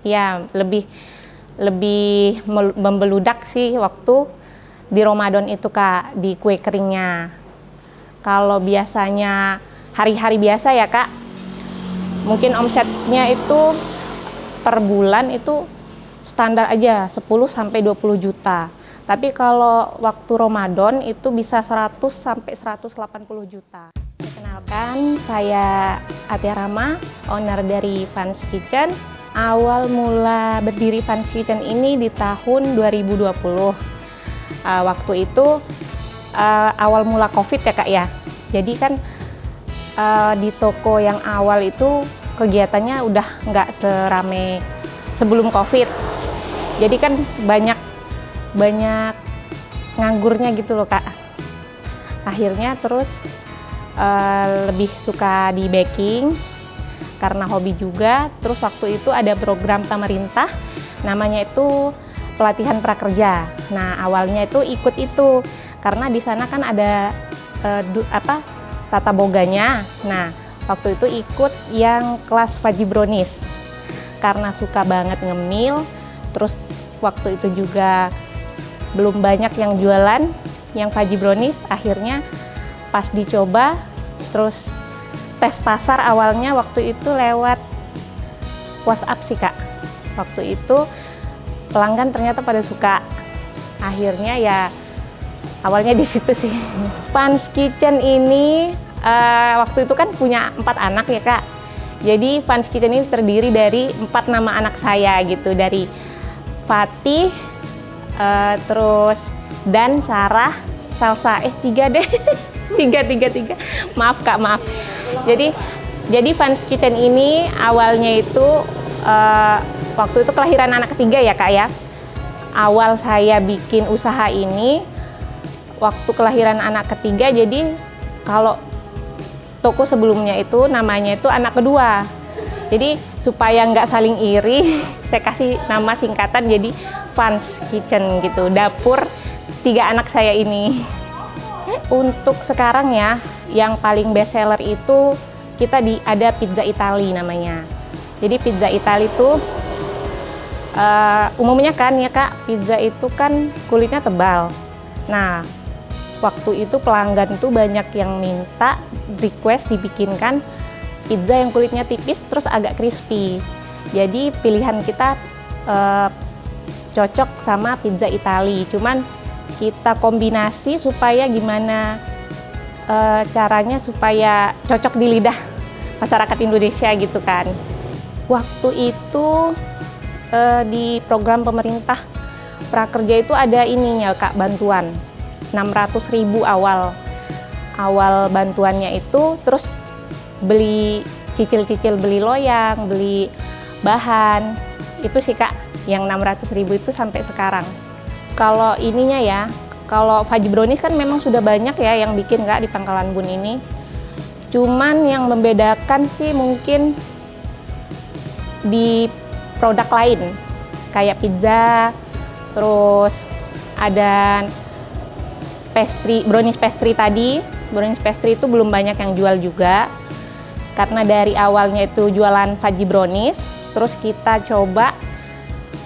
Ya, lebih lebih membeludak sih waktu di Ramadan itu Kak, di kue keringnya. Kalau biasanya hari-hari biasa ya Kak, mungkin omsetnya itu per bulan itu standar aja 10 sampai 20 juta. Tapi kalau waktu Ramadan itu bisa 100 sampai 180 juta. Perkenalkan, saya Atia Rama, owner dari Fans Kitchen. Awal mula berdiri Fans Kitchen ini di tahun 2020. Waktu itu awal mula COVID ya Kak ya. Jadi kan di toko yang awal itu kegiatannya udah nggak serame sebelum COVID. Jadi kan banyak nganggurnya gitu loh Kak. Akhirnya terus lebih suka di baking karena hobi juga. Terus waktu itu ada program pemerintah namanya itu pelatihan prakerja. Nah awalnya itu ikut itu karena di sana kan ada tata boganya. Nah waktu itu ikut yang kelas Fudgy Brownies karena suka banget ngemil. Terus waktu itu juga belum banyak yang jualan yang Fudgy Brownies. Akhirnya pas dicoba terus tes pasar awalnya waktu itu lewat WhatsApp sih Kak. Waktu itu pelanggan ternyata pada suka. Akhirnya ya awalnya di situ sih. Fans Kitchen ini waktu itu kan punya 4 anak ya Kak. Jadi Fans Kitchen ini terdiri dari 4 nama anak saya gitu, dari Fatih, terus Dan, Sarah, Salsa. 3 deh. tiga. Maaf Kak, maaf. Jadi Fans Kitchen ini awalnya itu waktu itu kelahiran anak ketiga ya Kak ya. Awal saya bikin usaha ini waktu kelahiran anak ketiga. Jadi kalau toko sebelumnya itu namanya itu anak kedua. Jadi supaya nggak saling iri, saya kasih nama singkatan jadi Fans Kitchen gitu. Dapur 3 anak saya ini. Untuk sekarang ya, yang paling best seller itu ada pizza Itali namanya. Jadi pizza Itali itu umumnya kan ya Kak, pizza itu kan kulitnya tebal. Nah, waktu itu pelanggan tuh banyak yang minta request dibikinkan pizza yang kulitnya tipis terus agak crispy. Jadi pilihan kita cocok sama pizza Itali. Cuman kita kombinasi supaya gimana caranya supaya cocok di lidah masyarakat Indonesia gitu kan. Waktu itu di program pemerintah prakerja itu ada ininya Kak, bantuan 600.000 awal bantuannya itu, terus beli cicil-cicil, beli loyang, beli bahan, itu sih Kak yang 600.000 itu sampai sekarang. Kalau ininya ya, kalau Fudgy Brownies kan memang sudah banyak ya yang bikin Kak di Pangkalan Bun ini. Cuman yang membedakan sih mungkin di produk lain, kayak pizza, terus ada brownies pastry tadi. Brownies pastry itu belum banyak yang jual juga, karena dari awalnya itu jualan Fudgy Brownies, terus kita coba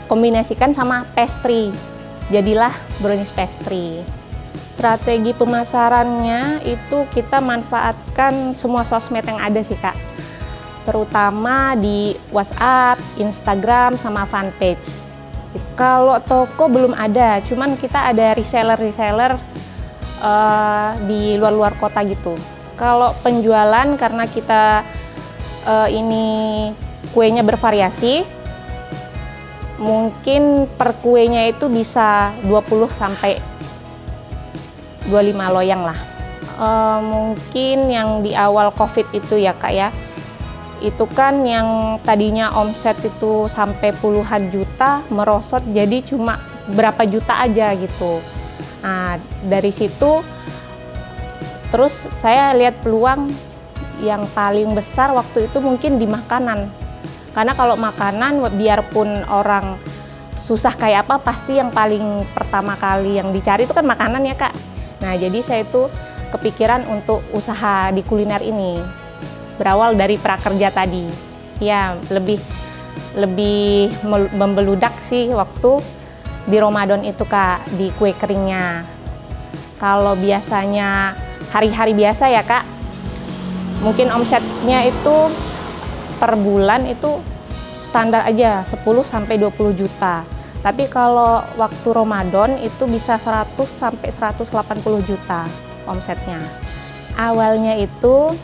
kombinasikan sama pastry, jadilah brownies pastry. Strategi pemasarannya itu kita manfaatkan semua sosmed yang ada sih Kak, terutama di WhatsApp, Instagram, sama fanpage. Kalau toko belum ada, cuman kita ada reseller di luar kota gitu. Kalau penjualan karena kita ini kuenya bervariasi, mungkin per kuenya itu bisa 20 sampai 25 loyang lah. Mungkin yang di awal COVID itu ya Kak ya, itu kan yang tadinya omset itu sampai puluhan juta merosot jadi cuma berapa juta aja gitu. Nah dari situ terus saya lihat peluang yang paling besar waktu itu mungkin di makanan. Karena kalau makanan biarpun orang susah kayak apa, pasti yang paling pertama kali yang dicari itu kan makanan ya Kak. Nah jadi saya itu kepikiran untuk usaha di kuliner ini. Berawal dari prakerja tadi. Ya lebih lebih membeludak sih waktu di Ramadan itu Kak, di kue keringnya. Kalau biasanya hari-hari biasa ya Kak, mungkin omsetnya itu per bulan itu standar aja 10-20 juta. Tapi kalau waktu Ramadan itu bisa 100-180 juta omsetnya. Awalnya itu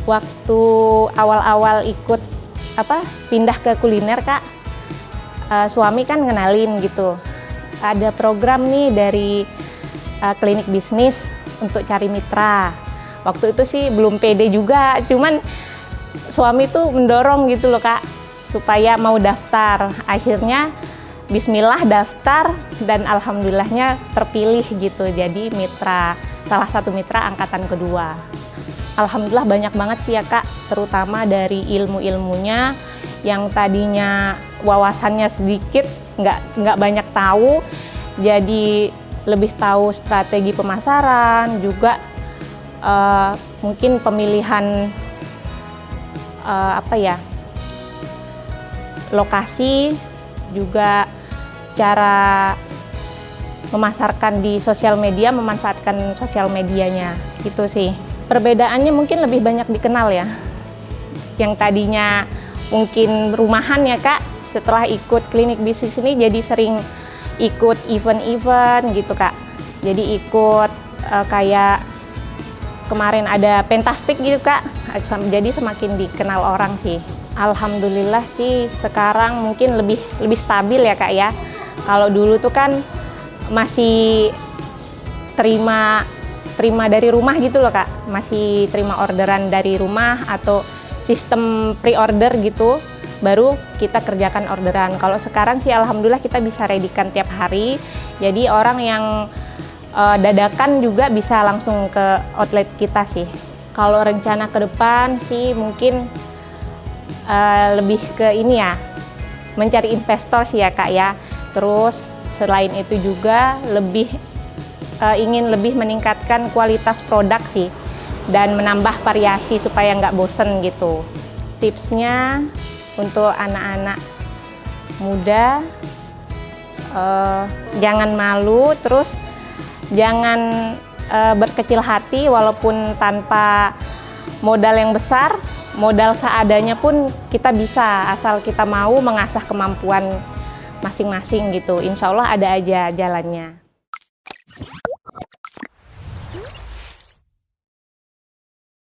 waktu awal-awal ikut pindah ke kuliner Kak, suami kan ngenalin gitu. Ada program nih dari klinik bisnis untuk cari mitra. Waktu itu sih belum pede juga, cuman suami tuh mendorong gitu loh Kak, supaya mau daftar. Akhirnya bismillah daftar dan alhamdulillahnya terpilih gitu jadi mitra, salah satu mitra angkatan kedua. Alhamdulillah banyak banget sih ya Kak, terutama dari ilmu-ilmunya yang tadinya wawasannya sedikit, nggak banyak tahu, jadi lebih tahu strategi pemasaran, juga mungkin pemilihan lokasi, juga cara memasarkan di sosial media, memanfaatkan sosial medianya, gitu sih. Perbedaannya mungkin lebih banyak dikenal ya. Yang tadinya mungkin rumahan ya Kak, setelah ikut klinik bisnis ini jadi sering ikut event-event gitu Kak. Jadi ikut kayak kemarin ada pentastik gitu Kak, jadi semakin dikenal orang sih. Alhamdulillah sih sekarang mungkin lebih stabil ya Kak ya. Kalau dulu tuh kan masih terima dari rumah gitu loh Kak, masih terima orderan dari rumah atau sistem pre-order gitu, baru kita kerjakan orderan. Kalau sekarang sih alhamdulillah kita bisa readykan tiap hari, jadi orang yang dadakan juga bisa langsung ke outlet kita sih. Kalau rencana ke depan sih mungkin lebih ke ini ya, mencari investor sih ya Kak ya. Terus selain itu juga ingin lebih meningkatkan kualitas produk sih dan menambah variasi supaya nggak bosen gitu. Tipsnya untuk anak-anak muda, jangan malu, terus jangan berkecil hati walaupun tanpa modal yang besar, modal seadanya pun kita bisa, asal kita mau mengasah kemampuan masing-masing gitu. Insya Allah ada aja jalannya.